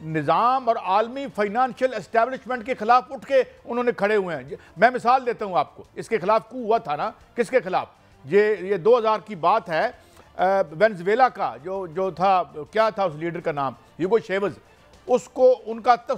نظام اور عالمی فائنانشل اسٹیبلشمنٹ کے خلاف اٹھ کے انہوں نے کھڑے ہوئے ہیں. میں مثال دیتا ہوں آپ کو, اس کے خلاف کو ہوا تھا نا, کس کے خلاف؟ یہ 2000 کی بات ہے. وینزویلا کا جو تھا, کیا تھا اس لیڈر کا نام, ہیوگو شیوز, اس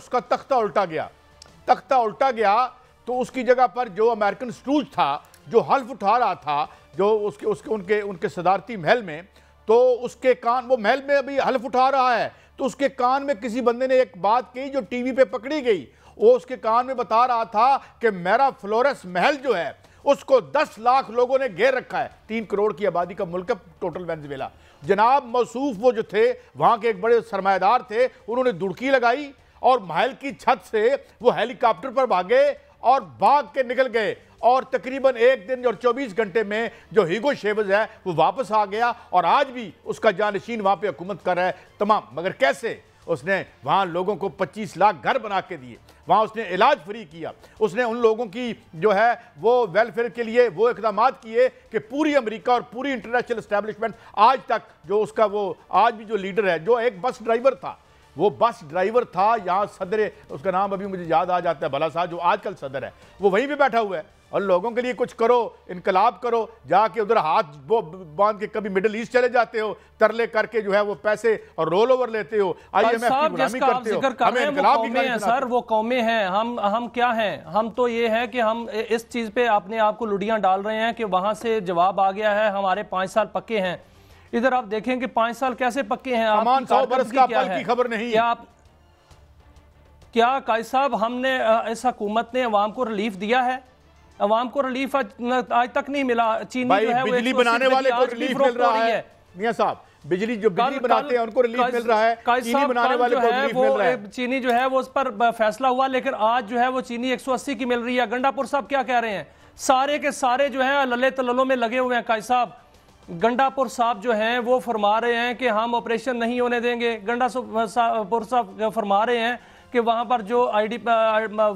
کا تختہ الٹا گیا تو اس کی جگہ پر جو امریکن سٹوج تھا, جو حلف اٹھا رہا تھا جو ان کے صدارتی محل میں, تو اس کے کان, وہ محل میں ابھی حلف اٹھا رہا ہے, تو اس کے کان میں کسی بندے نے ایک بات کہی جو ٹی وی پہ پکڑی گئی. وہ اس کے کان میں بتا رہا تھا کہ میرا فلورس محل جو ہے اس کو 10 لاکھ لوگوں نے گھیر رکھا ہے. 3 کروڑ کی آبادی کا ملک ہے ٹوٹل وینزویلا. جناب موصوف وہ جو تھے وہاں کے ایک بڑے سرمایہ دار تھے, انہوں نے دڑکی لگائی اور محل کی چھت سے وہ ہیلی کاپٹر پر بھاگے اور بھاگ کے نکل گئے, اور تقریباً 1 دن اور 24 گھنٹے میں جو ہیگو شیوز ہے وہ واپس آ گیا, اور آج بھی اس کا جانشین وہاں پہ حکومت کر رہا ہے تمام. مگر کیسے؟ اس نے وہاں لوگوں کو 25 لاکھ گھر بنا کے دیے, وہاں اس نے علاج فری کیا, اس نے ان لوگوں کی جو ہے وہ ویلفیئر کے لیے وہ اقدامات کیے کہ پوری امریکہ اور پوری انٹرنیشنل اسٹیبلشمنٹ آج تک جو اس کا وہ آج بھی جو لیڈر ہے, جو ایک بس ڈرائیور تھا یہاں صدر, اس کا نام ابھی مجھے یاد آ جاتا ہے بھلا صاحب, جو آج کل صدر ہے, وہ وہیں پہ بیٹھا ہوا ہے, اور لوگوں کے لیے کچھ کرو, انقلاب کرو, جا کے ادھر ہاتھ باندھ کے کبھی مڈل ایسٹ چلے جاتے ہو, ترلے کر کے جو ہے وہ پیسے اور رول اوور لیتے ہو, آئی ایم ایف کی غلامی کرتے ہو. ہمیں انقلاب کی غلامی سر وہ قومیں ہیں, ہم کیا ہیں؟ ہم تو یہ ہے کہ ہم اس چیز پہ اپنے آپ کو لڑیاں ڈال رہے ہیں کہ وہاں سے جواب آ گیا ہے ہمارے 5 سال پکے ہیں. ادھر آپ دیکھیں کہ 5 سال کیسے پکے ہیں, 100 برس کا پل کی خبر نہیں. کیا قائد صاحب ہم نے اس حکومت نے عوام کو ریلیف دیا ہے؟ عوام کو ریلیف آج تک نہیں ملا. چینی جو ہے بجلی بنانے والے کو ریلیف مل رہا ہے میاں صاحب, بجلی بناتے ہیں ان کو ریلیف مل رہا ہے, چینی بنانے والے کو ریلیف مل رہا ہے. چینی جو ہے وہ اس پر فیصلہ ہوا, لیکن آج جو ہے وہ چینی 180 کی مل رہی ہے. گنڈا پور صاحب کیا کہہ رہے ہیں؟ سارے کے سارے جو ہیں للے تللوں میں لگے ہوئے ہیں. قائد صاحب گنڈا پور صاحب جو ہیں وہ فرما رہے ہیں کہ ہم آپریشن نہیں ہونے دیں گے. گنڈا پور صاحب فرما رہے ہیں کہ وہاں پر جو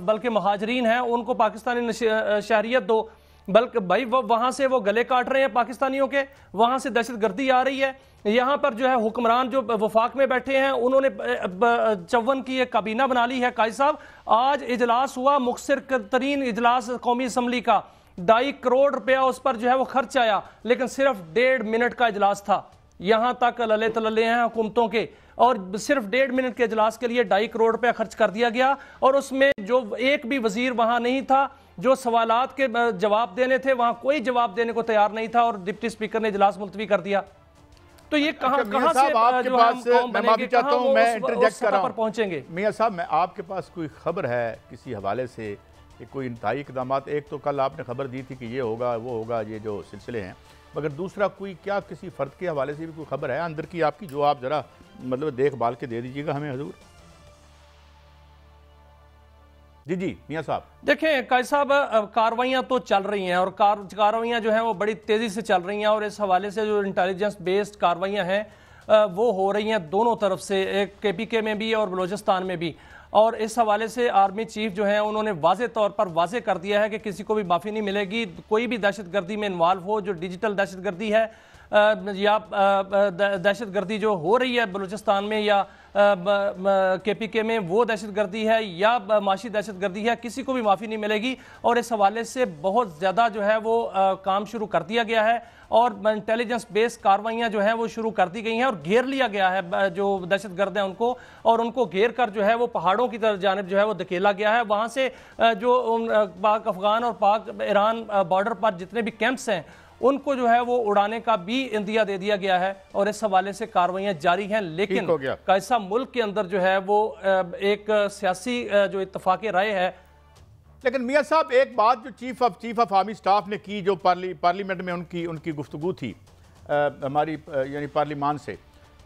بلکہ مہاجرین ہیں ان کو پاکستانی شہریت دو, بلکہ بھائی وہاں سے وہ گلے کاٹ رہے ہیں پاکستانیوں کے, وہاں سے دہشت گردی آ رہی ہے. یہاں پر جو ہے حکمران جو وفاق میں بیٹھے ہیں انہوں نے 54 کی ایک کابینہ بنا لی ہے. قائد صاحب آج اجلاس ہوا, مختصر ترین اجلاس قومی اسمبلی کا, 2.5 کروڑ روپیہ اس پر جو ہے وہ خرچ آیا, لیکن صرف 1.5 منٹ کا اجلاس تھا. یہاں تک للے تللے ہیں حکومتوں کے, اور صرف 1.5 منٹ کے اجلاس کے لیے 2.5 کروڑ روپے خرچ کر دیا گیا, اور اس میں جو ایک بھی وزیر وہاں نہیں تھا جو سوالات کے جواب دینے تھے, وہاں کوئی جواب دینے کو تیار نہیں تھا, اور ڈپٹی سپیکر نے اجلاس ملتوی کر دیا. تو یہ کہاں سے جو ہم قوم بنیں گے, کہاں وہ اس سطح پر پہنچیں گے؟ میاں صاحب میں آپ کے پاس کوئی خبر ہے کسی حوالے سے کہ کوئی انتہائی اقدامات؟ ایک تو کل آپ نے خبر دی تھی کہ یہ ہوگا وہ ہوگا, یہ جو سلسلے ہیں, مگر دوسرا کوئی کیا کسی فرد کے حوالے سے بھی کوئی خبر ہے اندر کی آپ کی, جو آپ ذرا مطلب دیکھ بھال کے دے دیجیے گا ہمیں حضور. جی میاں صاحب. دیکھیں قائد صاحب کاروائیاں تو چل رہی ہیں, اور کاروائیاں جو ہیں وہ بڑی تیزی سے چل رہی ہیں, اور اس حوالے سے جو انٹیلیجنس بیسڈ کاروائیاں ہیں وہ ہو رہی ہیں دونوں طرف سے, ایک KPK میں بھی اور بلوچستان میں بھی. اور اس حوالے سے آرمی چیف جو ہیں انہوں نے واضح طور پر واضح کر دیا ہے کہ کسی کو بھی معافی نہیں ملے گی. کوئی بھی دہشت گردی میں انوالو ہو, جو ڈیجیٹل دہشت گردی ہے یا دہشت گردی جو ہو رہی ہے بلوچستان میں یا KPK میں, وہ دہشت گردی ہے یا معاشی دہشت گردی ہے, کسی کو بھی معافی نہیں ملے گی. اور اس حوالے سے بہت زیادہ جو ہے وہ کام شروع کر دیا گیا ہے, اور انٹیلیجنس بیس کاروائیاں جو ہیں وہ شروع کر دی گئی ہیں, اور گھیر لیا گیا ہے جو دہشت گرد ہیں ان کو, اور ان کو گھیر کر جو ہے وہ پہاڑوں کی جانب جو ہے وہ دھکیلا گیا ہے. وہاں سے جو پاک افغان اور پاک ایران بارڈر پر جتنے بھی کیمپس ہیں ان کو جو ہے وہ اڑانے کا بھی اندیا دے دیا گیا ہے, اور اس حوالے سے کارروائیاں جاری ہیں. لیکن کیسا ملک کے اندر جو ہے وہ ایک سیاسی جو اتفاق رائے ہے. لیکن میاں صاحب ایک بات جو چیف آف آرمی سٹاف نے کی, جو پارلیمنٹ میں ان کی گفتگو تھی ہماری یعنی پارلیمان سے,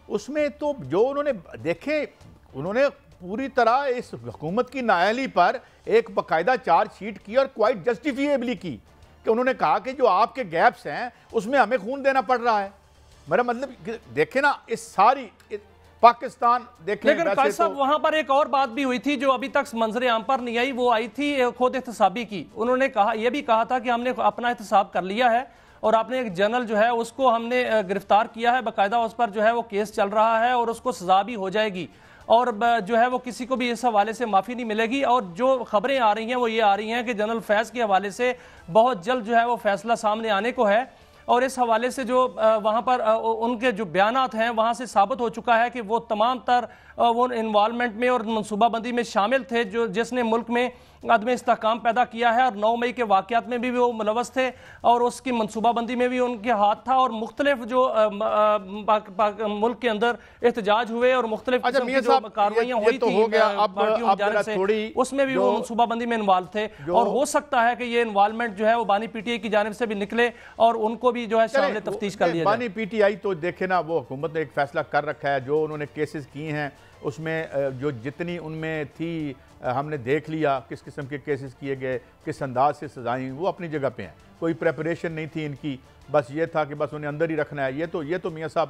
اس میں تو جو انہوں نے دیکھے, انہوں نے پوری طرح اس حکومت کی نااہلی پر ایک باقاعدہ چارج شیٹ کی, اور کوائٹ جسٹیفیبلی کی, کہ انہوں نے کہا کہ جو آپ کے گیپس ہیں اس میں ہمیں خون دینا پڑ رہا ہے. میرا مطلب دیکھیں نا اس ساری پاکستان دیکھیں. لیکن قائد صاحب وہاں پر ایک اور بات بھی ہوئی تھی جو ابھی تک منظر عام پر نہیں آئی, وہ آئی تھی خود احتسابی کی. انہوں نے کہا, یہ بھی کہا تھا کہ ہم نے اپنا احتساب کر لیا ہے, اور آپ نے ایک جنرل جو ہے اس کو ہم نے گرفتار کیا ہے, باقاعدہ اس پر جو ہے وہ کیس چل رہا ہے, اور اس کو سزا بھی ہو جائے گی. اور جو ہے وہ کسی کو بھی اس حوالے سے معافی نہیں ملے گی. اور جو خبریں آ رہی ہیں وہ یہ آ رہی ہیں کہ جنرل فیض کے حوالے سے بہت جلد جو ہے وہ فیصلہ سامنے آنے کو ہے, اور اس حوالے سے جو وہاں پر ان کے جو بیانات ہیں وہاں سے ثابت ہو چکا ہے کہ وہ تمام تر وہ انوالومنٹ میں اور منصوبہ بندی میں شامل تھے جس نے ملک میں عدم استحکام پیدا کیا ہے, اور 9 مئی کے واقعات میں بھی وہ ملوث تھے اور اس کی منصوبہ بندی میں بھی ان کے ہاتھ تھا, اور مختلف جو ملک کے اندر احتجاج ہوئے اور مختلف قسم کی جو کارروائیاں ہوئی تھیں پارٹیوں کی جانب سے, اس میں بھی وہ منصوبہ بندی میں انوالو تھے, اور ہو سکتا ہے کہ یہ انوالومنٹ جو ہے وہ بانی پی ٹی آئی کی جانب سے بھی نکلے اور ان کو بھی جو ہے شامل تفتیش کر لیا جائے. بانی پی ٹی آئی تو دیکھیں نا, وہ حکومت نے ایک فیصلہ کر رکھا ہے, جو انہوں نے کیسز کیے ہیں اس میں جو جتنی ان میں تھی ہم نے دیکھ لیا کس قسم کے کیسز کیے گئے, کس انداز سے سزائیں, وہ اپنی جگہ پہ ہیں, کوئی پریپریشن نہیں تھی ان کی, بس یہ تھا کہ بس انہیں اندر ہی رکھنا ہے. یہ تو میاں صاحب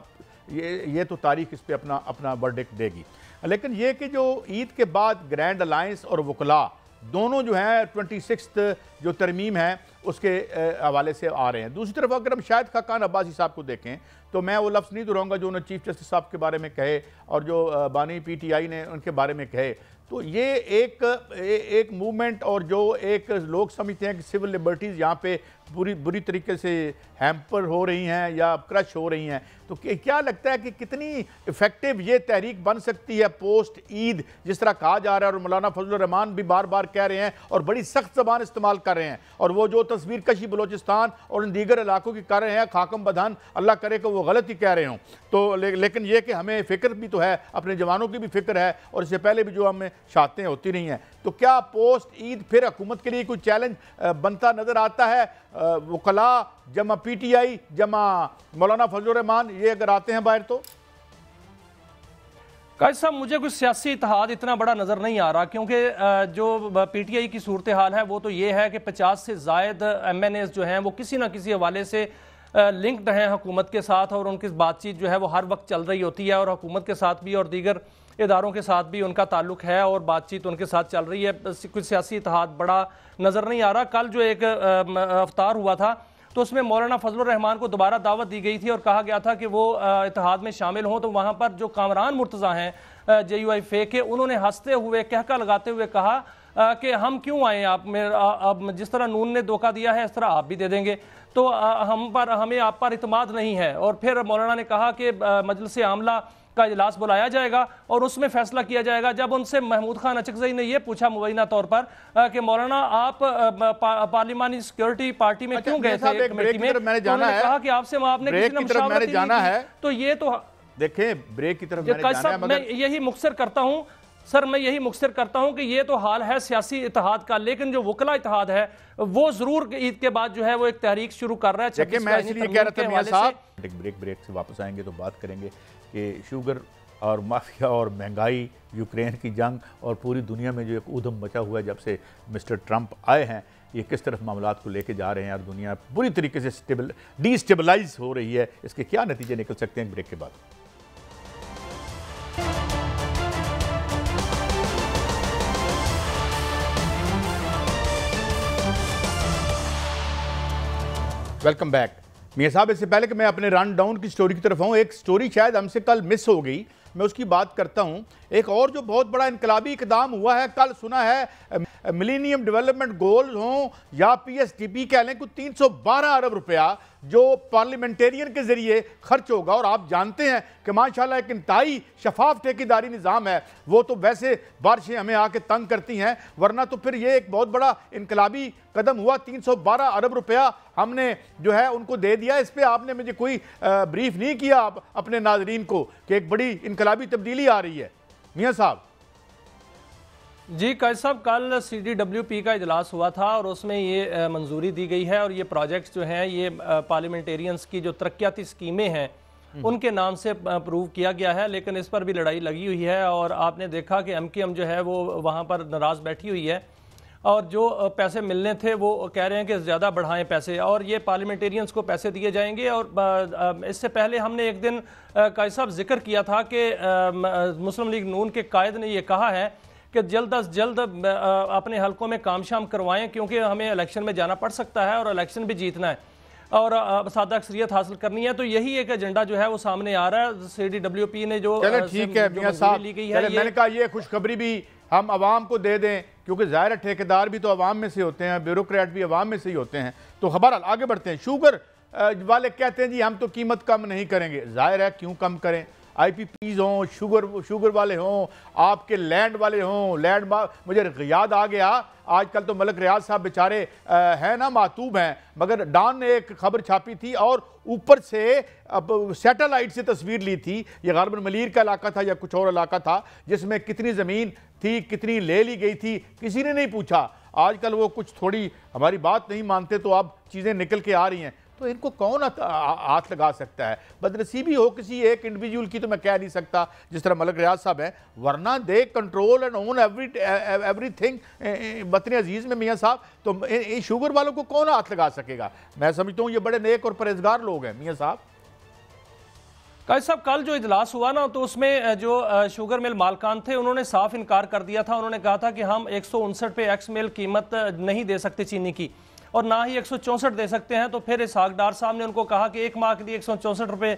یہ تو تاریخ اس پہ اپنا ورڈکٹ دے گی. لیکن یہ کہ جو عید کے بعد گرینڈ الائنس اور وکلاء دونوں جو ہیں 26 جو ترمیم ہے اس کے حوالے سے آ رہے ہیں. دوسری طرف اگر ہم شاہد خاقان عباسی صاحب کو دیکھیں تو میں وہ لفظ نہیں دہراؤں گا جو انہوں نے چیف جسٹس صاحب کے بارے میں کہے اور جو بانی پی ٹی آئی نے ان کے بارے میں کہے, تو یہ ایک موومنٹ اور جو ایک لوگ سمجھتے ہیں کہ سول لبرٹیز یہاں پہ بری طریقے سے ہیمپر ہو رہی ہیں یا کرش ہو رہی ہیں, تو کیا لگتا ہے کہ کتنی ایفیکٹو یہ تحریک بن سکتی ہے پوسٹ عید, جس طرح کہا جا رہا ہے, اور مولانا فضل الرحمان بھی بار بار کہہ رہے ہیں اور بڑی سخت زبان استعمال کر رہے ہیں, اور وہ جو تصویر کشی بلوچستان اور ان دیگر علاقوں کی کر رہے ہیں خاکم بدہن, اللہ کرے کہ وہ غلط ہی کہہ رہے ہوں, تو لیکن یہ کہ ہمیں فکر بھی تو ہے, اپنے جوانوں کی بھی فکر ہے, اور اس سے پہلے بھی جو ہمیں شہادتیں ہوتی رہی ہیں, تو کیا پوسٹ عید پھر حکومت کے لیے کوئی چیلنج بنتا نظر آتا ہے؟ وکلاء جمع پی ٹی آئی جمع مولانا فضل الرحمان یہ اگر آتے ہیں باہر تو قائد صاحب مجھے کچھ سیاسی اتحاد اتنا بڑا نظر نہیں آ رہا, کیونکہ جو پی ٹی آئی کی صورتحال ہے وہ تو یہ ہے کہ 50 سے زائد ایم این ایز جو ہیں وہ کسی نہ کسی حوالے سے لنکڈ ہیں حکومت کے ساتھ, اور ان کی بات چیت جو ہے وہ ہر وقت چل رہی ہوتی ہے, اور حکومت کے ساتھ بھی اور دیگر اداروں کے ساتھ بھی ان کا تعلق ہے اور بات چیت ان کے ساتھ چل رہی ہے. کچھ سیاسی اتحاد بڑا نظر نہیں آ رہا. کل جو ایک افطار ہوا تھا تو اس میں مولانا فضل الرحمان کو دوبارہ دعوت دی گئی تھی اور کہا گیا تھا کہ وہ اتحاد میں شامل ہوں, تو وہاں پر جو کامران مرتضیٰ ہیں جے یو آئی فے کے, انہوں نے ہنستے ہوئے کہکا لگاتے ہوئے کہا کہ ہم کیوں آئیں, آپ جس طرح نون نے دھوکہ دیا ہے اس طرح آپ بھی دے دیں گے, تو ہمیں آپ پر اعتماد نہیں ہے. اور پھر مولانا نے کہا کہ مجلس عاملہ کا اجلاس بلایا جائے گا اور اس میں فیصلہ کیا جائے گا. جب ان سے محمود خان اچکزئی نے یہ پوچھا مبینہ طور پر کہ مولانا آپ پارلیمانی سیکیورٹی پارٹی میں کیوں گئے تھے کمیٹی میں, انہوں نے کہا کہ آپ سے آپ نے کسی نے مشاورت نہیں کی. تو یہ تو دیکھیں بریک کی طرف میں نے جانا ہے, میں یہی مختصر کرتا ہوں سر, میں یہی مختصر کرتا ہوں کہ یہ تو حال ہے سیاسی اتحاد کا, لیکن جو وکلاء اتحاد ہے وہ ضرور عید کے بعد جو ہے وہ ایک تحریک شروع کر رہا ہے. میں اس لیے کہہ رہا تھا میاں صاحب بریک سے واپس آئیں گے تو بات کریں گے کہ شوگر اور مافیا اور مہنگائی, یوکرین کی جنگ اور پوری دنیا میں جو ایک ادھم مچا ہوا ہے جب سے مسٹر ٹرمپ آئے ہیں, یہ کس طرف معاملات کو لے کے جا رہے ہیں اور دنیا پوری طریقے سے ڈی اسٹیبلائز ہو رہی ہے, اس کے کیا نتیجے نکل سکتے ہیں بریک کے بعد. Welcome back. میاں صاحب اس سے پہلے کہ میں اپنے رن ڈاؤن کی سٹوری کی طرف آؤں, ایک سٹوری شاید ہم سے کل مس ہو گئی, میں اس کی بات کرتا ہوں. ایک اور جو بہت بڑا انقلابی اقدام ہوا ہے, کل سنا ہے ملینیم ڈیولپمنٹ گولز ہوں یا پی ایس ڈی پی کہہ لیں, کو 312 ارب روپیہ جو پارلیمنٹیرین کے ذریعے خرچ ہوگا. اور آپ جانتے ہیں کہ ماشاءاللہ ایک انتہائی شفاف ٹھیکیداری نظام ہے, وہ تو ویسے بارشیں ہمیں آ کے تنگ کرتی ہیں, ورنہ تو پھر یہ ایک بہت بڑا انقلابی قدم ہوا. 312 ارب روپیہ ہم نے جو ہے ان کو دے دیا. اس پہ آپ نے مجھے کوئی بریف نہیں کیا اپنے ناظرین کو کہ ایک بڑی انقلابی تبدیلی آ رہی ہے. میاں صاحب جی قائد صاحب, کل سی ڈی ڈبلیو پی کا اجلاس ہوا تھا اور اس میں یہ منظوری دی گئی ہے, اور یہ پروجیکٹس جو ہیں یہ پارلیمنٹیرینز کی جو ترقیاتی سکیمیں ہیں ان کے نام سے اپروو کیا گیا ہے, لیکن اس پر بھی لڑائی لگی ہوئی ہے. اور آپ نے دیکھا کہ ایم کیو ایم جو ہے وہ وہاں پر ناراض بیٹھی ہوئی ہے, اور جو پیسے ملنے تھے وہ کہہ رہے ہیں کہ زیادہ بڑھائیں پیسے, اور یہ پارلیمنٹیرینز کو پیسے دیے جائیں گے. اور اس سے پہلے ہم نے ایک دن قائد صاحب ذکر کیا تھا کہ مسلم لیگ نون کے قائد نے یہ کہا ہے کہ جلد از جلد اپنے حلقوں میں کام شام کروائیں, کیونکہ ہمیں الیکشن میں جانا پڑ سکتا ہے اور الیکشن بھی جیتنا ہے. اور سادہ اکثریت حاصل کرنی ہے، تو یہی ایک ایجنڈا جو ہے وہ سامنے آ رہا ہے۔ CDWP نے جو ٹھیک ہے میاں صاحب، میں نے کہا یہ خوشخبری بھی ہم عوام کو دے دیں، کیونکہ ظاہر ہے ٹھیکیدار بھی تو عوام میں سے ہوتے ہیں، بیوروکریٹ بھی عوام میں سے ہی ہوتے ہیں۔ تو بہرحال آگے بڑھتے ہیں۔ شوگر والے کہتے ہیں جی ہم تو قیمت کم نہیں کریں گے۔ ظاہر ہے کیوں کم کریں؟ IPPs ہوں، شوگر والے ہوں، آپ کے لینڈ والے ہوں، مجھے یاد آ گیا آج کل تو ملک ریاض صاحب بیچارے ہیں نا، معتوب ہیں، مگر ڈان نے ایک خبر چھاپی تھی اور اوپر سے سیٹلائٹ سے تصویر لی تھی، یہ غالباً ملیر کا علاقہ تھا یا کچھ اور علاقہ تھا، جس میں کتنی زمین تھی، کتنی لے لی گئی تھی، کسی نے نہیں پوچھا۔ آج کل وہ کچھ تھوڑی ہماری بات نہیں مانتے تو اب چیزیں نکل کے آ رہی ہیں، تو ان کو کون ہاتھ لگا سکتا ہے؟ بدنصیبی ہو کسی ایک انڈیویجول کی تو میں کہہ نہیں سکتا جس طرح ملک ریاض صاحب ہیں، ورنہ دے کنٹرول اینڈ اون ایوری تھنگ وطن عزیز میں میاں صاحب، تو شوگر والوں کو کون ہاتھ لگا سکے گا؟ میں سمجھتا ہوں یہ بڑے نیک اور پرہیزگار لوگ ہیں میاں صاحب۔ قائد صاحب کل جو اجلاس ہوا نا، تو اس میں جو شوگر مل مالکان تھے انہوں نے صاف انکار کر دیا تھا۔ انہوں نے کہا تھا کہ ہم 159 پہ ایکس میل قیمت نہیں دے سکتے چینی کی، اور نہ ہی 164 دے سکتے ہیں۔ تو پھر اسحاق ڈار صاحب نے ان کو کہا کہ ایک ماہ کے لیے 164 روپے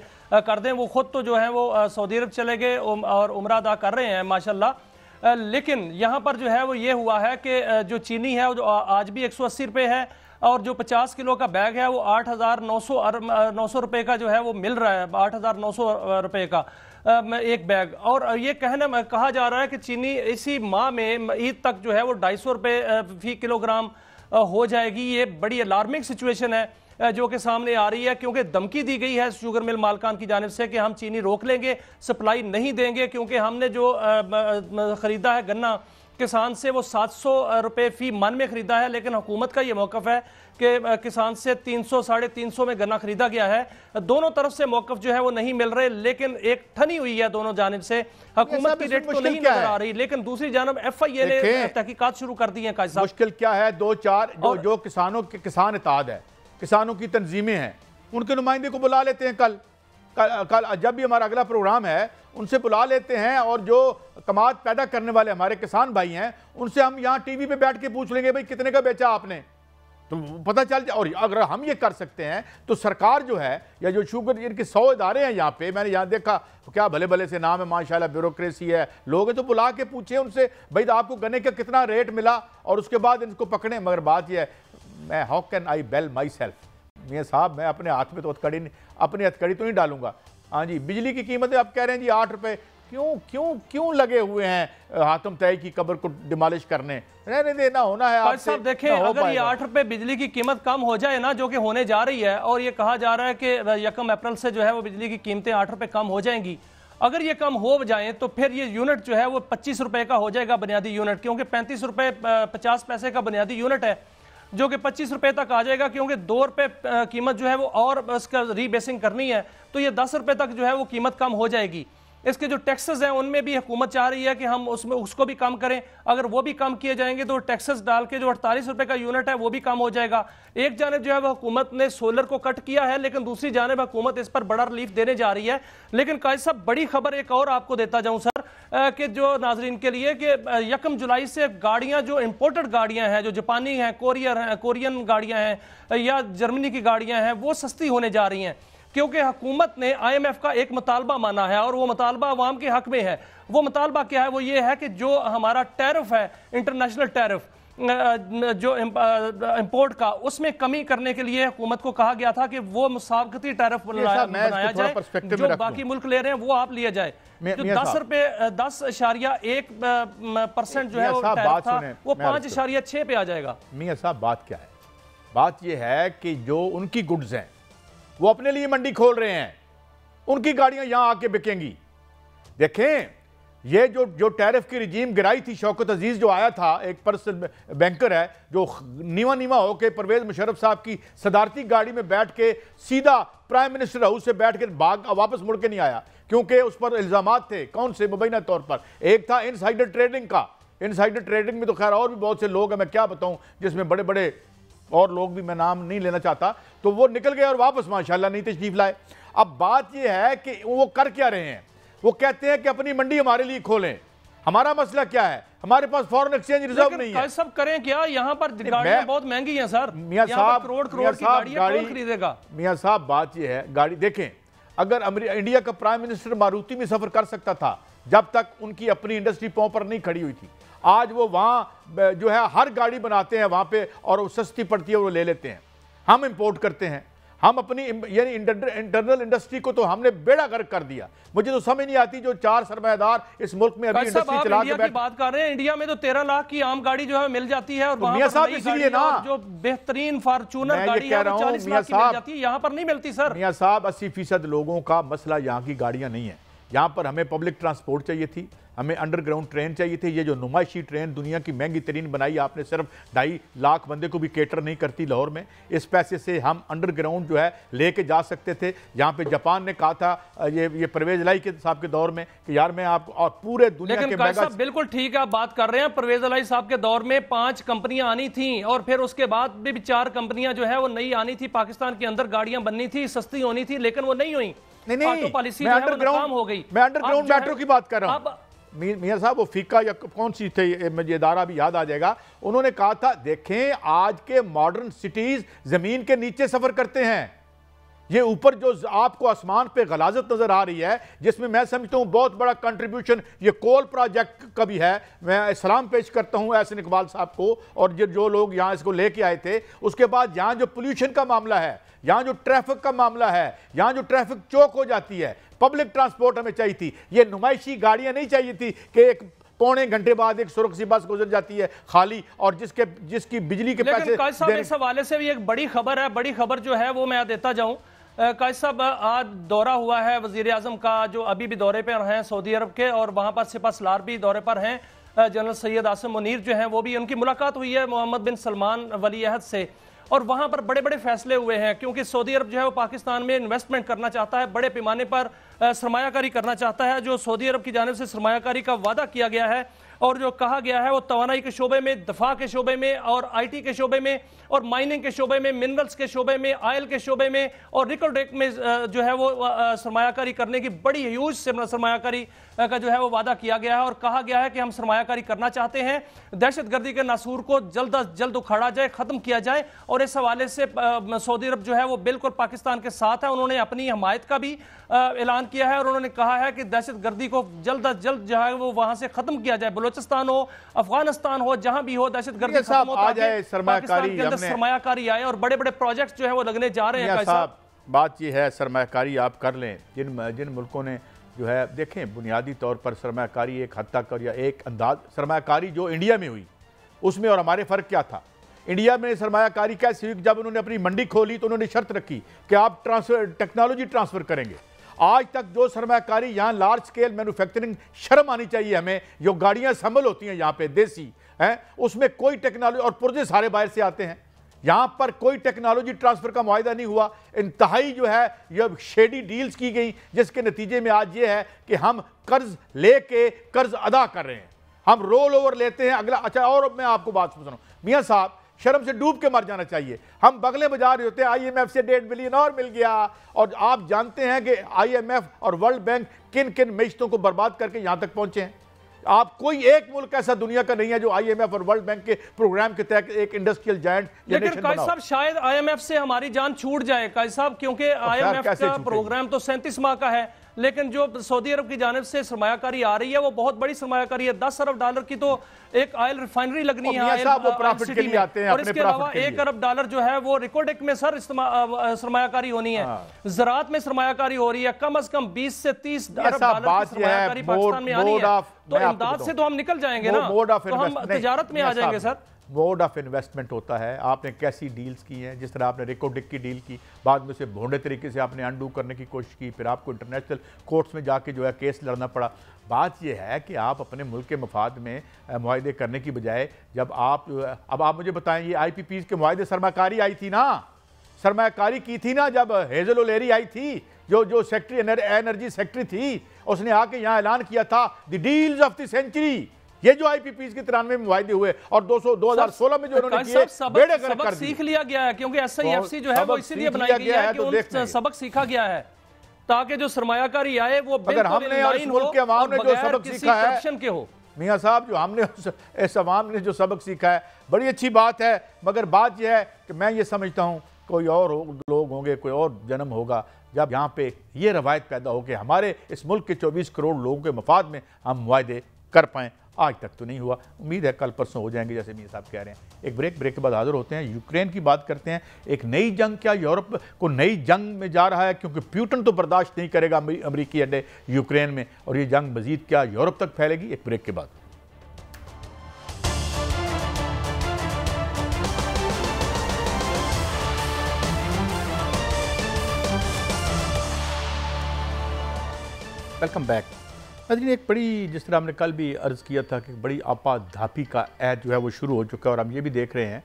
کر دیں۔ وہ خود تو جو ہے وہ سعودی عرب چلے گئے اور عمرہ ادا کر رہے ہیں ماشاءاللہ، لیکن یہاں پر جو ہے وہ یہ ہوا ہے کہ جو چینی ہے وہ آج بھی 180 روپے ہے، اور جو 50 کلو کا بیگ ہے وہ 8,900 روپے کا جو ہے وہ مل رہا ہے، 8,900 روپے کا ایک بیگ۔ اور یہ کہا جا رہا ہے کہ چینی اسی ماہ میں عید تک جو ہے وہ 250 روپے فی کلو گرام ہو جائے گی۔ یہ بڑی الارمنگ سچویشن ہے جو کہ سامنے آ رہی ہے، کیونکہ دھمکی دی گئی ہے شوگر مل مالکان کی جانب سے کہ ہم چینی روک لیں گے، سپلائی نہیں دیں گے، کیونکہ ہم نے جو خریدا ہے گنا کسان سے وہ 700 روپے فی من میں خریدا ہے، لیکن حکومت کا یہ موقف ہے کہ کسان سے 300 ساڑھے 300 میں گنا خریدا گیا ہے۔ دونوں طرف سے موقف جو ہے وہ نہیں مل رہے، لیکن ایک ٹھنی ہوئی ہے دونوں جانب سے۔ حکومت کی ریٹ تو نہیں نظر آ رہی، لیکن دوسری جانب FIA نے تحقیقات شروع کر دی ہیں۔ قائد صاحب مشکل کیا ہے؟ دو چار جو کسانوں کے کسان اتحاد ہے، کسانوں کی تنظیمیں ہیں، ان کے نمائندے کو بلا لیتے ہیں کل جب بھی ہمارا اگلا پروگرام ہے ان سے بلا لیتے ہیں، اور جو کماد پیدا کرنے والے ہمارے کسان بھائی ہیں ان سے ہم یہاں ٹی وی پہ بیٹھ کے پوچھ لیں گے بھائی کتنے کا بیچا آپ نے، تو پتہ چل جائے۔ اور اگر ہم یہ کر سکتے ہیں تو سرکار جو ہے یا جو شوگر ان کے 100 ادارے ہیں یہاں پہ، میں نے یہاں دیکھا کیا بھلے بھلے سے نام ہے ماشاءاللہ، بیوروکریسی ہے، لوگ ہیں، تو بلا کے پوچھیں ان سے بھائی آپ کو گنے کا کتنا ریٹ ملا، اور اس کے بعد ان کو پکڑیں۔ مگر بات یہ ہے، میں how can I bail myself, میاں صاحب میں اپنے ہاتھ میں تو اپنی ہتھکڑی تو نہیں ڈالوں گا۔ ہاں جی، بجلی کی قیمتیں آپ کہہ رہے ہیں جی 8 روپے، کیوں لگے ہوئے ہیں حاتم طائی کی قبر کو ڈیمالش کرنے؟ رہنے دینا ہونا ہے آپ سے۔ صاحب دیکھیں، اگر یہ 8 روپے بجلی کی قیمت کم ہو جائے نا، جو کہ ہونے جا رہی ہے، اور یہ کہا جا رہا ہے کہ 1 اپریل سے جو ہے وہ بجلی کی قیمتیں 8 روپے کم ہو جائیں گی، اگر یہ کم ہو جائیں تو پھر یہ یونٹ جو ہے وہ 25 روپے کا ہو جائے گا بنیادی یونٹ، کیونکہ 35 روپے 50 پیسے کا بنیادی یونٹ ہے، جو کہ 25 روپے تک آ جائے گا، کیونکہ 2 روپے قیمت جو ہے وہ اور اس کا ری بیسنگ کرنی ہے، تو یہ 10 روپے تک جو ہے وہ قیمت کم ہو جائے گی۔ اس کے جو ٹیکسز ہیں ان میں بھی حکومت چاہ رہی ہے کہ ہم اس کو بھی کم کریں، اگر وہ بھی کم کیے جائیں گے تو ٹیکسز ڈال کے جو 48 روپے کا یونٹ ہے وہ بھی کم ہو جائے گا۔ ایک جانب جو ہے وہ حکومت نے سولر کو کٹ کیا ہے، لیکن دوسری جانب حکومت اس پر بڑا ریلیف دینے جا رہی ہے۔ لیکن قائد صاحب بڑی خبر ایک اور آپ کو دیتا جاؤں سر، کہ جو ناظرین کے لیے کہ 1 جولائی سے گاڑیاں جو امپورٹڈ گاڑیاں ہیں، جو جاپانی ہیں، کورین گاڑیاں ہیں یا جرمنی کی گاڑیاں ہیں، وہ سستی ہونے جا رہی ہیں، کیونکہ حکومت نے IMF کا ایک مطالبہ مانا ہے، اور وہ مطالبہ عوام کے حق میں ہے۔ وہ مطالبہ کیا ہے؟ وہ یہ ہے کہ جو ہمارا ٹیرف ہے، انٹرنیشنل ٹیرف جو امپورٹ کا، اس میں کمی کرنے کے لیے حکومت کو کہا گیا تھا کہ وہ مسابقتی ٹیرف بنایا جائے، جو باقی ملک لے رہے ہیں وہ آپ لیا جائے۔ جو 10 روپے 10.1% جو ہے وہ ٹیرف تھا، وہ 5.6 پہ آ جائے گا۔ میاں صاحب بات کیا ہے؟ بات یہ ہے کہ جو ان کی گڈز ہیں وہ اپنے لیے منڈی کھول رہے ہیں، ان کی گاڑیاں یہاں آ کے بکیں گی۔ دیکھیں یہ جو ٹیرف کی رجیم گرائی تھی، شوکت عزیز جو آیا تھا، ایک پرسن بینکر ہے جو نیوا ہو کے پرویز مشرف صاحب کی صدارتی گاڑی میں بیٹھ کے سیدھا پرائم منسٹر ہاؤس سے بیٹھ کے واپس مڑ کے نہیں آیا، کیونکہ اس پر الزامات تھے۔ کون سے؟ مبینہ طور پر ایک تھا انسائیڈر ٹریڈنگ کا۔ انسائیڈر ٹریڈنگ میں تو خیر اور بھی بہت سے لوگ ہیں، میں کیا بتاؤں، جس میں بڑے بڑے اور لوگ بھی، میں نام نہیں لینا چاہتا، تو وہ نکل گئے اور واپس ماشاءاللہ نہیں تشریف لائے۔ اب بات یہ ہے کہ وہ کر کیا رہے ہیں؟ وہ کہتے ہیں کہ اپنی منڈی ہمارے لیے کھولیں، ہمارا مسئلہ کیا ہے؟ ہمارے پاس فورن ایکسچینج ریزرو نہیں ہے. سب کریں کیا؟ یہاں پر گاڑیاں بہت مہنگی ہیں سر. میاں صاحب کروڑ کی گاڑیاں کون خریدے گا؟ میاں صاحب بات یہ ہے، گاڑی دیکھیں، اگر انڈیا کا پرائم منسٹر ماروتی میں سفر کر سکتا تھا جب تک ان کی اپنی انڈسٹری پاؤں پر نہیں کھڑی ہوئی تھی. آج وہ وہاں جو ہے ہر گاڑی بناتے ہیں وہاں پہ، اور وہ سستی پڑتی ہے وہ لے لیتے ہیں. ہم امپورٹ کرتے ہیں. ہم اپنی یعنی انٹرنل انڈسٹری کو تو ہم نے بیڑا غرق کر دیا. مجھے تو سمجھ نہیں آتی جو 4 سرمایہ دار اس ملک میں ابھی انڈسٹری چلا کے بیٹھے. بات کر رہے ہیں انڈیا میں تو 13 لاکھ کی عام گاڑی جو ہے مل جاتی ہے، اور وہاں پر نئی گاڑی جو بہترین فارچونر گاڑی ہے وہ 40 لاکھ کی مل جاتی ہے، یہاں پر نہیں ملتی سر. میاں صاحب 80% لوگوں کا مسئلہ یہاں کی گاڑیاں نہیں ہیں. یہاں پر ہمیں پبلک ٹرانسپورٹ چاہیے تھی، ہمیں انڈر گراؤنڈ ٹرین چاہیے تھی. یہ جو نمائشی ٹرین دنیا کی مہنگی ترین بنائی آپ نے، صرف 2.5 لاکھ بندے کو بھی کیٹر نہیں کرتی لاہور میں. اس پیسے سے ہم انڈر گراؤنڈ جو ہے لے کے جا سکتے تھے. یہاں پہ جاپان نے کہا تھا یہ پرویز الہی کے صاحب کے دور میں کہ یار میں آپ اور پورے دنیا کے لیکن صاحب بالکل ٹھیک ہے آپ بات کر رہے ہیں. پرویز الہی صاحب کے دور میں 5 کمپنیاں آنی تھیں، اور پھر اس کے بعد بھی 4 کمپنیاں جو ہے وہ نئی آنی تھی. پاکستان کے اندر گاڑیاں بننی تھی، سستی ہونی تھی، لیکن وہ نہیں ہوئی. نہیں، پالیسی میں انڈر گراؤنڈ میٹرو کی بات کر رہا ہوں. میاں صاحب وہ فیکا یا کون سی تھے، مجھے ادارہ بھی یاد آ جائے گا، انہوں نے کہا تھا دیکھیں آج کے ماڈرن سٹیز زمین کے نیچے سفر کرتے ہیں. یہ اوپر جو آپ کو آسمان پہ غلاظت نظر آ رہی ہے، جس میں سمجھتا ہوں بہت بڑا کنٹریبیوشن یہ کول پروجیکٹ کا بھی ہے. میں سلام پیش کرتا ہوں احسن اقبال صاحب کو اور جو لوگ یہاں اس کو لے کے آئے تھے. اس کے بعد یہاں جو پولیوشن کا معاملہ ہے، یہاں جو ٹریفک کا معاملہ ہے، یہاں جو ٹریفک چوک ہو جاتی ہے، پبلک ٹرانسپورٹ ہمیں چاہیے تھی. یہ نمائشی گاڑیاں نہیں چاہیے تھی کہ ایک پونے گھنٹے بعد ایک سرخ سی بس گزر جاتی ہے خالی، اور جس کی بجلی کے پیسے. لیکن قائد صاحب اس حوالے سے بھی ایک بڑی خبر ہے. بڑی خبر جو ہے وہ میں دیتا جاؤں. قائد صاحب آج دورہ ہوا ہے وزیر اعظم کا، جو ابھی بھی دورے پر ہیں سعودی عرب کے، اور وہاں پر سپہ سالار بھی دورے پر ہیں. جنرل سید عاصم منیر جو ہیں وہ بھی، ان کی ملاقات ہوئی ہے محمد بن سلمان ولی عہد سے، اور وہاں پر بڑے بڑے فیصلے ہوئے ہیں. کیونکہ سعودی عرب جو ہے وہ پاکستان میں انویسٹمنٹ کرنا چاہتا ہے، بڑے پیمانے پر سرمایہ کاری کرنا چاہتا ہے. جو سعودی عرب کی جانب سے سرمایہ کاری کا وعدہ کیا گیا ہے اور جو کہا گیا ہے وہ توانائی کے شعبے میں، دفاع کے شعبے میں، اور آئی ٹی کے شعبے میں، اور مائننگ کے شعبے میں، منرلز کے شعبے میں، آئل کے شعبے میں، اور ریکلڈیک میں جو ہے وہ سرمایہ کاری کرنے کی بڑی ہیوج سرمایہ کاری کا جو ہے وہ وعدہ کیا گیا ہے. اور کہا گیا ہے کہ ہم سرمایہ کاری کرنا چاہتے ہیں، دہشت گردی کے ناسور کو جلد از جلد اکھاڑا جائے، ختم کیا جائے. اور اس حوالے سے سعودی عرب جو ہے وہ بالکل پاکستان کے ساتھ ہے. انہوں نے اپنی حمایت کا بھی اعلان کیا ہے، اور انہوں نے کہا ہے کہ دہشت گردی کو جلد از جلد جو ہے وہ وہاں سے ختم کیا جائے. بلوچستان ہو، افغانستان ہو، جہاں بھی ہو دہشت گردی ختم ہو، پاکستان کے اندر سرمایہ کاری آئے، اور بڑے بڑے پروجیکٹس جو ہے وہ لگنے جا رہے ہیں. صاحب بات یہ ہے سرمایہ کاری آپ کر لیں. جن ملکوں نے جو ہے دیکھیں بنیادی طور پر سرمایہ کاری ایک حد تک، اور یا ایک انداز سرمایہ کاری جو انڈیا میں ہوئی اس میں اور ہمارے فرق کیا تھا. انڈیا میں سرمایہ کاری کیسی ہوئی؟ جب انہوں نے اپنی منڈی کھولی تو انہوں نے شرط رکھی کہ آپ ٹیکنالوجی ٹرانسفر کریں گے. آج تک جو سرمایہ کاری یہاں لارج سکیل مینوفیکچرنگ، شرم آنی چاہیے ہمیں، جو گاڑیاں سمبل ہوتی ہیں یہاں پہ دیسی ہیں، اس میں کوئی ٹیکنالوجی، اور پرزے سارے باہر سے آتے ہیں. یہاں پر کوئی ٹیکنالوجی ٹرانسفر کا معاہدہ نہیں ہوا. انتہائی جو ہے یہ شیڈی ڈیلز کی گئی، جس کے نتیجے میں آج یہ ہے کہ ہم قرض لے کے قرض ادا کر رہے ہیں. ہم رول اوور لیتے ہیں اگلا. اچھا اور میں آپ کو بات سناؤں میاں صاحب، شرم سے ڈوب کے مر جانا چاہیے. ہم بغلے بجا رہے ہوتے ہیں آئی ایم ایف سے 1.5 بلین اور مل گیا، اور آپ جانتے ہیں کہ آئی ایم ایف اور ورلڈ بینک کن کن معیشتوں کو برباد کر کے یہاں تک پہنچے ہیں. آپ کوئی ایک ملک ایسا دنیا کا نہیں ہے جو آئی ایم ایف اور ورلڈ بینک کے پروگرام کے تحت ایک انڈسٹریل جائنٹ لیکن قائد صاحب شاید آئی ایم ایف سے ہماری جان چھوٹ جائے قائد صاحب، کیونکہ آئی ایم ایف کا پروگرام تو 37 ماہ کا ہے، لیکن جو سعودی عرب کی جانب سے سرمایہ کاری آ رہی ہے وہ بہت بڑی سرمایہ کاری ہے. $10 ارب کی تو ایک آئل ریفائنری لگنی ہے سٹی میں، اور اس کے علاوہ $1 ارب جو ہے وہ ریکارڈک میں سرمایہ کاری ہونی ہے. زراعت میں سرمایہ کاری ہو رہی ہے، کم از کم $20 سے $30 ارب کی سرمایہ کاری پاکستان میں آنی ہے. تو امداد سے تو ہم نکل جائیں گے نا، تو ہم تجارت میں آ جائیں گے. سر موڈ آف انویسٹمنٹ ہوتا ہے. آپ نے کیسی ڈیلز کی ہیں، جس طرح آپ نے ریکوڈک کی ڈیل کی، بعد میں اسے بھونڈے طریقے سے آپ نے انڈو کرنے کی کوشش کی، پھر آپ کو انٹرنیشنل کورٹس میں جا کے جو ہے کیس لڑنا پڑا. بات یہ ہے کہ آپ اپنے ملک کے مفاد میں معاہدے کرنے کی بجائے جب اب آپ مجھے بتائیں یہ آئی پی پیز کے معاہدے سرمایہ کاری آئی تھی نا، سرمایہ کاری کی تھی نا جب ہیزل اولیری آئی تھی جو سیکٹری انرجی سیکٹری تھی، اس نے آ کے یہاں اعلان کیا تھا دی ڈیلز آف دی سینچری. یہ جو آئی پی پیز کے 93 میں معاہدے ہوئے اور 2016 میں جو انہوں نے کیے بیڑے غرق کر دی. سیکھ لیا گیا ہے کیونکہ ایس آئی ایف سی جو ہے وہ اسی لیے بنائی گئی ہے کہ ان سبق سیکھا گیا ہے تاکہ جو سرمایہ کاری آئے وہ اگر ہم نے اور اس ملک کے عوام نے جو سبق سیکھا ہے کرپشن کے ہو. میاں صاحب جو ہم نے اس عوام نے جو سبق سیکھا ہے بڑی اچھی بات ہے، مگر بات یہ ہے کہ میں یہ سمجھتا ہوں کوئی اور لوگ ہوں گے، کوئی اور جنم ہوگا جب یہاں پہ یہ روایت پیدا ہو کہ ہمارے اس ملک کے 24 کروڑ لوگوں کے مفاد میں ہم معاہدے کر پائیں۔ آج تک تو نہیں ہوا، امید ہے کل پرسوں ہو جائیں گے جیسے میاں صاحب کہہ رہے ہیں۔ ایک بریک کے بعد حاضر ہوتے ہیں، یوکرین کی بات کرتے ہیں۔ ایک نئی جنگ، کیا یورپ کو نئی جنگ میں جا رہا ہے؟ کیونکہ پیوٹن تو برداشت نہیں کرے گا امریکی اڈے یوکرین میں، اور یہ جنگ مزید کیا یورپ تک پھیلے گی؟ ایک بریک کے بعد۔ ویلکم بیک ناظرین۔ ایک بڑی، جس طرح ہم نے کل بھی عرض کیا تھا کہ بڑی آپا دھاپی کا عہد جو ہے وہ شروع ہو چکا ہے، اور ہم یہ بھی دیکھ رہے ہیں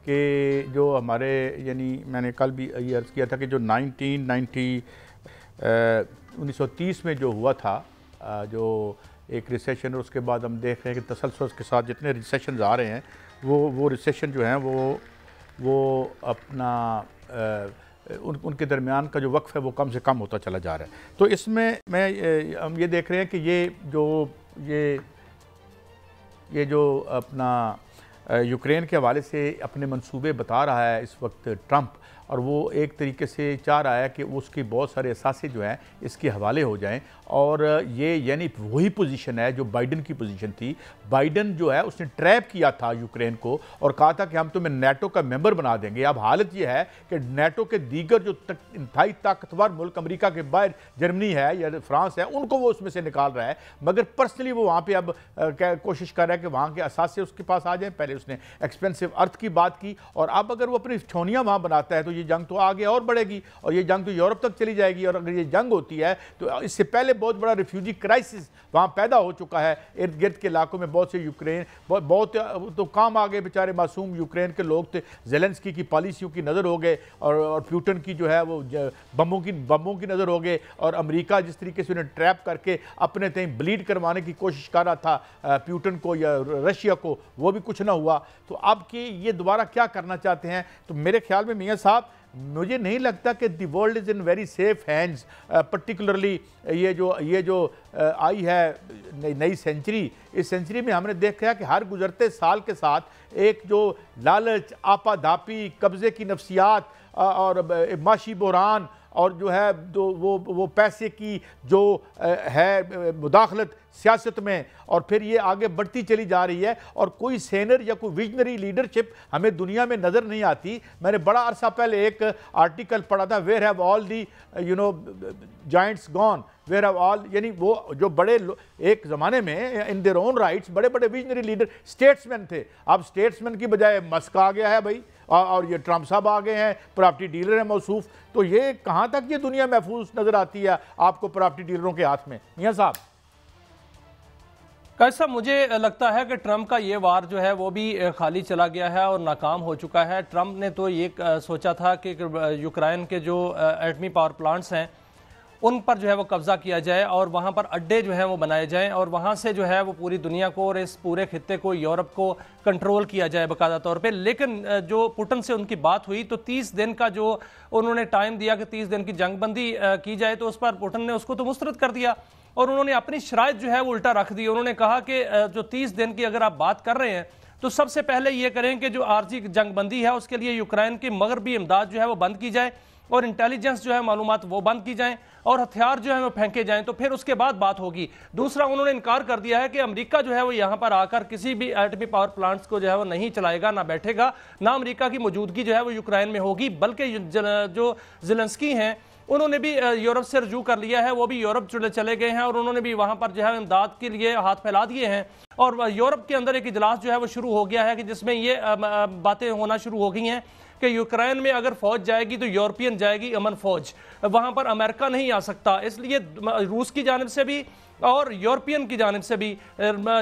کہ جو ہمارے، یعنی میں نے کل بھی یہ عرض کیا تھا کہ جو 1930 میں جو ہوا تھا جو ایک ریسیشن، اور اس کے بعد ہم دیکھ رہے ہیں کہ تسلسل کے ساتھ جتنے ریسیشنز آ رہے ہیں وہ ریسیشن جو ہیں وہ اپنا ان کے درمیان کا جو وقف ہے وہ کم سے کم ہوتا چلا جا رہا ہے۔ تو اس میں ہم یہ دیکھ رہے ہیں کہ یہ جو اپنا یوکرین کے حوالے سے اپنے منصوبے بتا رہا ہے اس وقت ٹرمپ، اور وہ ایک طریقے سے چاہ رہا ہے کہ اس کی بہت سارے اثاثے جو ہیں اس کے حوالے ہو جائیں، اور یہ یعنی وہی پوزیشن ہے جو بائیڈن کی پوزیشن تھی۔ بائیڈن جو ہے اس نے ٹریپ کیا تھا یوکرین کو اور کہا تھا کہ ہم تمہیں نیٹو کا ممبر بنا دیں گے۔ اب حالت یہ ہے کہ نیٹو کے دیگر جو انتہائی طاقتور ملک امریکہ کے باہر جرمنی ہے یا فرانس ہے، ان کو وہ اس میں سے نکال رہا ہے، مگر پرسنلی وہ وہاں پہ اب کوشش کر رہا ہے کہ وہاں کے اثاثے اس کے پاس آ جائیں۔ پہلے اس نے ایکسپینسو ارتھ کی بات کی، اور اب اگر وہ اپنی چھونیاں وہاں بناتا ہے تو یہ جنگ تو آگے اور بڑھے گی، اور یہ جنگ تو یورپ تک چلی جائے گی، اور اگر یہ جنگ ہوتی ہے تو اس سے پہلے بہت بڑا ریفیوجی کرائسس وہاں پیدا ہو چکا ہے۔ ارد گرد کے علاقوں میں بہت سے یوکرین بہت تو کام آگے بیچارے معصوم یوکرین کے لوگ تھے، زیلنسکی کی پالیسیوں کی نظر ہو گئے، اور پیوٹن کی جو ہے وہ بموں کی نظر ہو گئے، اور امریکہ جس طریقے سے انہیں ٹریپ کر کے اپنے تئیں بلیڈ کروانے کی کوشش کر رہا تھا پیوٹن کو یا رشیا کو، وہ بھی کچھ نہ ہوا۔ تو اب کہ یہ دوبارہ کیا کرنا چاہتے ہیں؟ تو میرے خیال میں میاں صاحب مجھے نہیں لگتا کہ the world is in very safe hands, particularly یہ جو آئی ہے نئی سینچری، اس سینچری میں ہم نے دیکھا ہے کہ ہر گزرتے سال کے ساتھ ایک جو لالچ، آپا دھاپی، قبضے کی نفسیات اور معاشی بحران، اور جو ہے وہ پیسے کی جو ہے مداخلت سیاست میں، اور پھر یہ آگے بڑھتی چلی جا رہی ہے، اور کوئی سینر یا کوئی ویژنری لیڈرشپ ہمیں دنیا میں نظر نہیں آتی۔ میں نے بڑا عرصہ پہلے ایک آرٹیکل پڑھا تھا، where have all the giants gone, where have all, یعنی وہ جو بڑے ایک زمانے میں ان دیئر اون رائٹس بڑے ویژنری لیڈر اسٹیٹسمین تھے، اب اسٹیٹسمین کی بجائے مسک آ گیا ہے بھائی، اور یہ ٹرمپ صاحب آ گئے ہیں، پراپرٹی ڈیلر ہیں موصوف۔ تو یہ کہاں تک یہ دنیا محفوظ نظر آتی ہے آپ کو پراپرٹی ڈیلروں کے ہاتھ میں؟ میاں صاحب کیسا مجھے لگتا ہے کہ ٹرمپ کا یہ وار جو ہے وہ بھی خالی چلا گیا ہے اور ناکام ہو چکا ہے۔ ٹرمپ نے تو یہ سوچا تھا کہ یوکرین کے جو ایٹمی پاور پلانٹس ہیں ان پر جو ہے وہ قبضہ کیا جائے، اور وہاں پر اڈے جو ہیں وہ بنائے جائیں، اور وہاں سے جو ہے وہ پوری دنیا کو اور اس پورے خطے کو، یورپ کو کنٹرول کیا جائے باقاعدہ طور پہ۔ لیکن جو پوٹن سے ان کی بات ہوئی تو 30 دن کا جو انہوں نے ٹائم دیا کہ 30 دن کی جنگ بندی کی جائے، تو اس پر پوٹن نے اس کو تو مسترد کر دیا، اور انہوں نے اپنی شرائط جو ہے وہ الٹا رکھ دی۔ انہوں نے کہا کہ جو 30 دن کی اگر آپ بات کر رہے ہیں تو سب سے پہلے یہ کریں کہ جو عارضی جنگ بندی ہے اس کے لیے یوکرین کی مغربی امداد جو ہے وہ بند کی جائے، اور انٹیلیجنس جو ہے معلومات وہ بند کی جائیں، اور ہتھیار جو ہیں وہ پھینکے جائیں، تو پھر اس کے بعد بات ہوگی۔ دوسرا، انہوں نے انکار کر دیا ہے کہ امریکہ جو ہے وہ یہاں پر آ کر کسی بھی ایٹمی پاور پلانٹس کو جو ہے وہ نہیں چلائے گا، نہ بیٹھے گا، نہ امریکہ کی موجودگی جو ہے وہ یوکرین میں ہوگی، بلکہ جو زیلنسکی ہیں انہوں نے بھی یورپ سے رجوع کر لیا ہے، وہ بھی یورپ چلے گئے ہیں، اور انہوں نے بھی وہاں پر جو ہے امداد کے لیے ہاتھ پھیلا دیے ہیں، اور یورپ کے اندر ایک اجلاس جو ہے وہ شروع ہو گیا ہے کہ جس میں یہ باتیں ہونا شروع ہو گئی ہیں کہ یوکرین میں اگر فوج جائے گی تو یورپین جائے گی امن فوج، وہاں پر امریکہ نہیں آ سکتا۔ اس لیے روس کی جانب سے بھی اور یورپین کی جانب سے بھی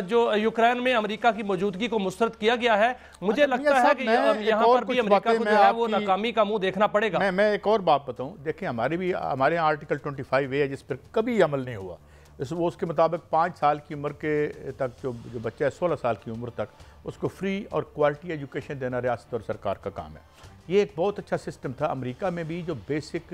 جو یوکرین میں امریکہ کی موجودگی کو مسترد کیا گیا ہے۔ مجھے لگتا ہے کہ یہاں پر بھی امریکہ کو جو ہے وہ ناکامی کا منہ دیکھنا پڑے گا۔ میں ایک اور بات بتاؤں، دیکھیں ہمارے یہاں آرٹیکل 25A ہے جس پر کبھی عمل نہیں ہوا۔ اس کے مطابق 5 سال کی عمر کے تک جو بچہ ہے 16 سال کی عمر تک اس کو فری اور کوالٹی ایجوکیشن دینا ریاست اور سرکار کا کام ہے۔ یہ ایک بہت اچھا سسٹم تھا۔ امریکہ میں بھی جو بیسک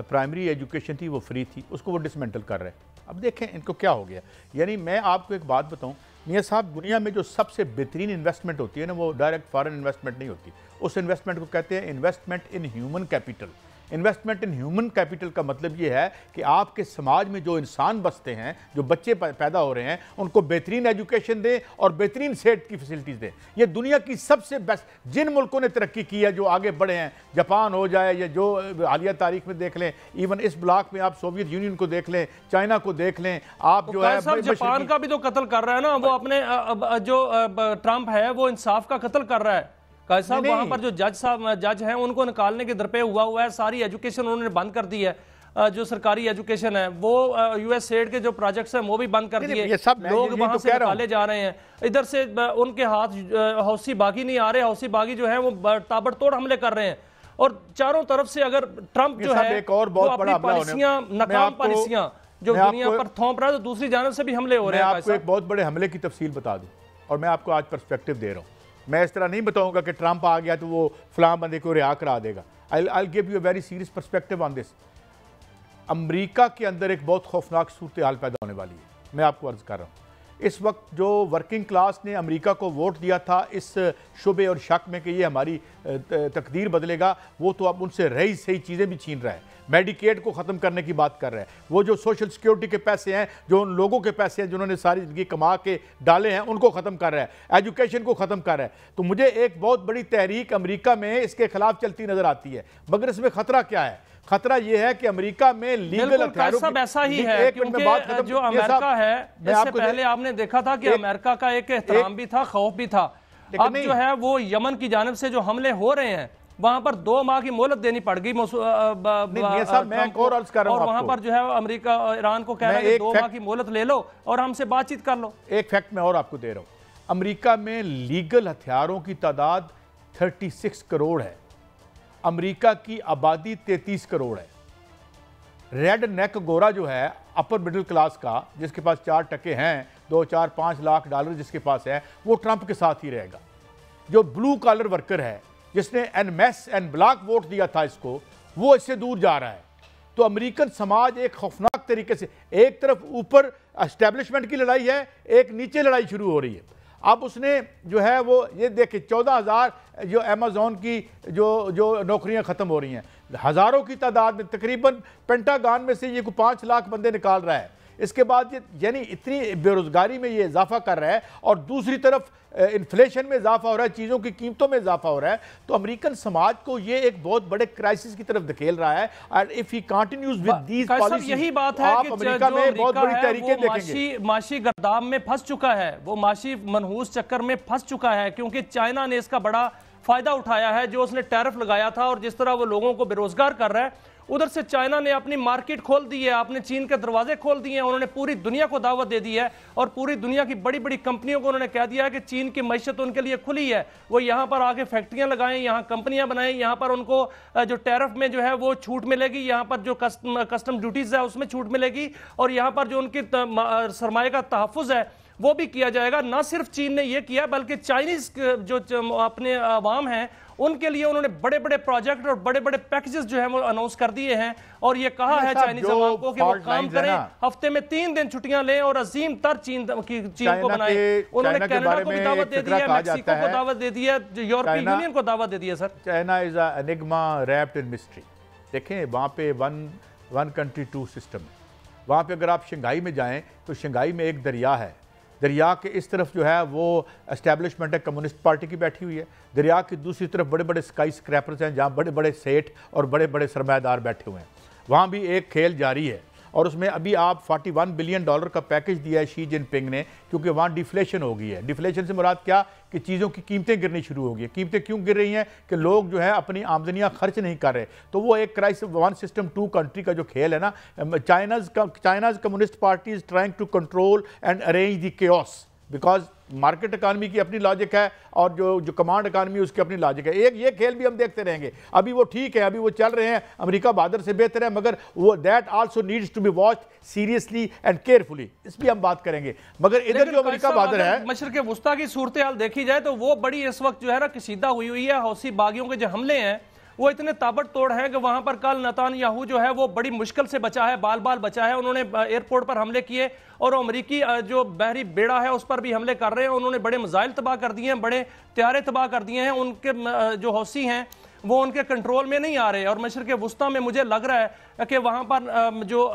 پرائمری ایجوکیشن تھی وہ فری تھی، اس کو وہ ڈسمنٹل کر رہے ہیں۔ اب دیکھیں ان کو کیا ہو گیا۔ یعنی میں آپ کو ایک بات بتاؤں میاں صاحب دنیا میں جو سب سے بہترین انویسٹمنٹ ہوتی ہے نا وہ ڈائریکٹ فارن انویسٹمنٹ نہیں ہوتی، اس انویسٹمنٹ کو کہتے ہیں investment in human capital. Investment in human capital کا مطلب یہ ہے کہ آپ کے سماج میں جو انسان بستے ہیں، جو بچے پیدا ہو رہے ہیں، ان کو بہترین ایجوکیشن دیں اور بہترین صحت کی فیسلٹیز دیں۔ یہ دنیا کی سب سے بیسٹ جن ملکوں نے ترقی کی ہے، جو آگے بڑھے ہیں، جاپان ہو جائے یا جو حالیہ تاریخ میں دیکھ لیں، ایون اس بلاک میں آپ سوویت یونین کو دیکھ لیں، چائنا کو دیکھ لیں، آپ جو ہے جاپان کا بھی تو قتل کر رہا ہے نا وہ اپنے جو ٹرمپ ہے وہ انصاف کا قتل کر رہا ہے۔ قائد صاحب وہاں پر جو جج ہیں ان کو نکالنے کے درپے ہوا ہے، ساری ایجوکیشن انہوں نے بند کر دی ہے، جو سرکاری ایجوکیشن ہے وہ یو ایس ایڈ کے جو پروجیکٹس ہیں وہ بھی بند کر دیے، لوگ وہاں سے نکالے جا رہے ہیں، ادھر سے ان کے ہاتھ حوثی باغی نہیں آ رہے، حوثی باغی جو ہیں وہ تابڑ توڑ حملے کر رہے ہیں، اور چاروں طرف سے اگر ٹرمپ جو ہے وہ اپنی پالیسیاں ناکام پالیسیاں جو دنیا پر تھوپ رہا ہے تو دوسری جانب سے بھی حملے ہو رہے ہیں۔ میں آپ کو ایک بہت بڑے حملے کی تفصیل بتا دوں اور میں آپ کو آج پرسپیکٹو دے رہا ہوں، میں اس طرح نہیں بتاؤں گا کہ ٹرمپ آ گیا تو وہ فلاں بندے کو رہا کرا دے گا۔ I'll give you a very serious perspective on this۔ امریکہ کے اندر ایک بہت خوفناک صورتحال پیدا ہونے والی ہے، میں آپ کو عرض کر رہا ہوں۔ اس وقت جو ورکنگ کلاس نے امریکہ کو ووٹ دیا تھا اس شبے اور شک میں کہ یہ ہماری تقدیر بدلے گا، وہ تو اب ان سے رہی صحیح چیزیں بھی چھین رہا ہے، میڈیکیڈ کو ختم کرنے کی بات کر رہا ہے، وہ جو سوشل سیکیورٹی کے پیسے ہیں، جو ان لوگوں کے پیسے ہیں جنہوں نے ساری زندگی کما کے ڈالے ہیں، ان کو ختم کر رہا ہے، ایجوکیشن کو ختم کر رہا ہے۔ تو مجھے ایک بہت بڑی تحریک امریکہ میں اس کے خلاف چلتی نظر آتی ہے، مگر اس میں خطرہ کیا ہے؟ خطرہ یہ ہے کہ امریکہ میں لیگل ہتھیاروں کی ایسا ہی ہے کیونکہ جو امریکہ ہے اس سے پہلے آپ نے دیکھا تھا کہ امریکہ کا ایک احترام بھی تھا، خوف بھی تھا، اب جو ہے وہ یمن کی جانب سے جو حملے ہو رہے ہیں وہاں پر 2 ماہ کی مہلت دینی پڑ گئی اور وہاں پر جو ہے امریکہ ایران کو کہہ رہا ہے کہ 2 ماہ کی مہلت لے لو اور ہم سے بات چیت کر لو۔ ایک فیکٹ میں اور آپ کو دے رہا ہوں، امریکہ میں لیگل ہتھیاروں کی تعداد 36 کروڑ ہے، امریکہ کی آبادی 33 کروڑ ہے۔ ریڈ نیک گورا جو ہے اپر مڈل کلاس کا، جس کے پاس 4 ٹکے ہیں، 2-4-5 لاکھ ڈالر جس کے پاس ہے، وہ ٹرمپ کے ساتھ ہی رہے گا۔ جو بلو کالر ورکر ہے جس نے en masse en bloc vote دیا تھا اس کو، وہ اس سے دور جا رہا ہے۔ تو امریکن سماج ایک خوفناک طریقے سے ایک طرف اوپر اسٹیبلشمنٹ کی لڑائی ہے، ایک نیچے لڑائی شروع ہو رہی ہے۔ اب اس نے جو ہے وہ یہ دیکھیں 14,000 جو ایمیزون کی جو نوکریاں ختم ہو رہی ہیں، ہزاروں کی تعداد میں، تقریباً پینٹاگان میں سے یہ کوئی 5 لاکھ بندے نکال رہا ہے۔ اس کے بعد یعنی اتنی بے روزگاری میں یہ اضافہ کر رہا ہے، اور دوسری طرف انفلیشن میں اضافہ ہو رہا ہے، چیزوں کی قیمتوں میں اضافہ ہو رہا ہے۔ تو امریکن سماج کو یہ ایک بہت بڑے کرائسس کی طرف دھکیل رہا ہے، اور if he continues with these policies، یہی بات ہے کہ امریکہ میں بہت بڑی تحریکیں دیکھیں گے۔ معاشی گرداب میں پھنس چکا ہے، وہ معاشی منحوس چکر میں پھنس چکا ہے، کیونکہ چائنا نے اس کا بڑا فائدہ اٹھایا ہے، جو اس نے ٹیرف لگایا تھا، اور جس طرح وہ لوگوں کو بے روزگار کر رہا ہے، ادھر سے چائنا نے اپنی مارکیٹ کھول دی ہے، اپنے چین کے دروازے کھول دیے ہیں، انہوں نے پوری دنیا کو دعوت دے دی ہے، اور پوری دنیا کی بڑی بڑی کمپنیوں کو انہوں نے کہہ دیا ہے کہ چین کی معیشت ان کے لیے کھلی ہے، وہ یہاں پر آگے فیکٹریاں لگائیں، یہاں کمپنیاں بنائیں، یہاں پر ان کو جو ٹیرف میں جو ہے وہ چھوٹ ملے گی، یہاں پر جو کسٹم ڈیوٹیز ہے اس میں چھوٹ ملے گی، اور یہاں پر جو ان کی سرمایہ کا تحفظ ہے وہ بھی کیا جائے گا۔ نہ صرف چین نے یہ کیا بلکہ چائنیز جو اپنے عوام ہیں ان کے لیے انہوں نے بڑے بڑے پروجیکٹ اور بڑے بڑے پیکجز جو ہیں وہ اناؤنس کر دیے ہیں، اور یہ کہا ہے چائنیز عوام کو کہ وہ کام کریں، ہفتے میں 3 دن چھٹیاں لیں اور عظیم تر چین کو بنائیں۔ انہوں نے کینیڈا کو بھی دعوت دے دی ہے، میکسیکو کو دعوت دے دی ہے، یورپی یونین کو دعوت دے دی ہے۔ Sir China is a enigma wrapped in mystery. دیکھیں وہاں پہ ون کنٹری 2 سسٹم ہے۔ وہاں پہ اگر آپ شنگھائی میں جائیں تو شنگھائی میں ایک دریا ہے، دریا کے اس طرف جو ہے وہ اسٹیبلشمنٹ ہے کمیونسٹ پارٹی کی بیٹھی ہوئی ہے، دریا کی دوسری طرف بڑے بڑے اسکائی اسکریپرز ہیں جہاں بڑے بڑے سیٹ اور بڑے بڑے سرمایہ دار بیٹھے ہوئے ہیں۔ وہاں بھی ایک کھیل جاری ہے، اور اس میں ابھی آپ $41 بلین کا پیکج دیا ہے شی جن پنگ نے، کیونکہ وہاں ڈیفلیشن ہو گئی ہے۔ ڈیفلیشن سے مراد کیا کہ چیزوں کی قیمتیں گرنی شروع ہو گئی ہیں۔ قیمتیں کیوں گر رہی ہیں؟ کہ لوگ جو ہے اپنی آمدنیاں خرچ نہیں کر رہے۔ تو وہ ایک کرائسس 1 سسٹم 2 کنٹری کا جو کھیل ہے نا، China's communist party is trying to control and arrange the chaos, because market economy کی اپنی لاجک ہے، اور جو کمانڈ اکانومی اس کی اپنی لاجک ہے۔ یہ کھیل بھی ہم دیکھتے رہیں گے۔ ابھی وہ ٹھیک ہے، ابھی وہ چل رہے ہیں، امریکہ بہادر سے بہتر ہے، مگر وہ that also needs to be watched seriously and carefully, اس بھی ہم بات کریں گے۔ مگر ادھر جو امریکہ بہادر ہے، مشرق وسطیٰ کی صورتحال دیکھی جائے تو وہ بڑی اس وقت جو ہے نا کشیدہ ہوئی ہے۔ حوثی باغیوں کے جو حملے ہیں وہ اتنے تابڑ توڑ ہیں کہ وہاں پر کل نتانیاہو جو ہے وہ بڑی مشکل سے بچا ہے، بال بال بچا ہے. انہوں نے ایئرپورٹ پر حملے کیے اور امریکی جو بحری بیڑا ہے اس پر بھی حملے کر رہے ہیں. انہوں نے بڑے میزائل تباہ کر دیے ہیں، بڑے طیارے تباہ کر دیے ہیں. ان کے جو حوثی ہیں وہ ان کے کنٹرول میں نہیں آ رہے. اور مشرق وسطیٰ میں مجھے لگ رہا ہے کہ وہاں پر جو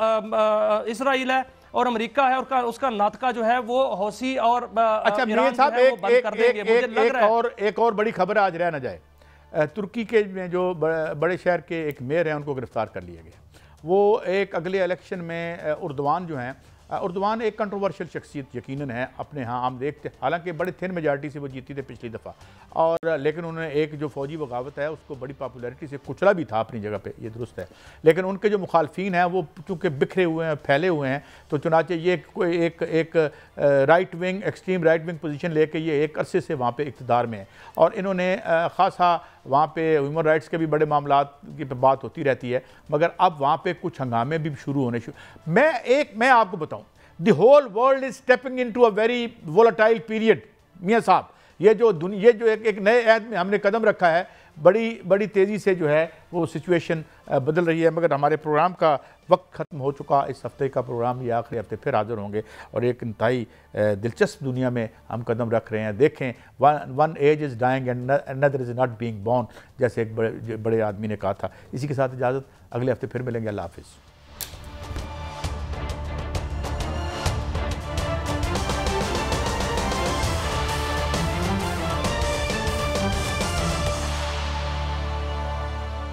اسرائیل ہے اور امریکہ ہے اور اس کا ناطقہ جو ہے وہ حوثی اور اچھا میاں صاحب ایک اور بڑی خبر آج رہ نہ جائے. ترکی کے جو بڑے شہر کے ایک میئر ہیں ان کو گرفتار کر لیا گیا. وہ ایک اگلے الیکشن میں اردوان جو ہیں، اردوان ایک کنٹروورشل شخصیت یقیناً ہے اپنے ہاں، ہم دیکھتے حالانکہ بڑے تھن میجارٹی سے وہ جیتی تھے پچھلی دفعہ، اور لیکن انہوں نے ایک جو فوجی بغاوت ہے اس کو بڑی پاپولیرٹی سے کچلا بھی تھا اپنی جگہ پہ، یہ درست ہے. لیکن ان کے جو مخالفین ہیں وہ چونکہ بکھرے ہوئے ہیں، پھیلے ہوئے ہیں، تو چنانچہ یہ ایک right wing, extreme right wing position لے کے یہ ایک عرصے سے وہاں پہ اقتدار میں ہیں. اور انہوں نے خاصا وہاں پہ ہیومن رائٹس کے بھی بڑے معاملات کی بات ہوتی رہتی ہے، مگر اب وہاں پہ کچھ ہنگامے بھی شروع ہونے میں آپ کو بتاؤں، the whole world is stepping into a very volatile period. میاں صاحب یہ جو ایک نئے عہد میں ہم نے قدم رکھا ہے، بڑی تیزی سے جو ہے وہ سچویشن بدل رہی ہے. مگر ہمارے پروگرام کا وقت ختم ہو چکا. اس ہفتے کا پروگرام یہ آخری ہفتے پھر حاضر ہوں گے اور ایک انتہائی دلچسپ دنیا میں ہم قدم رکھ رہے ہیں. دیکھیں one age is dying and another is not being born، جیسے ایک بڑے آدمی نے کہا تھا. اسی کے ساتھ اجازت، اگلے ہفتے پھر ملیں گے. اللہ حافظ.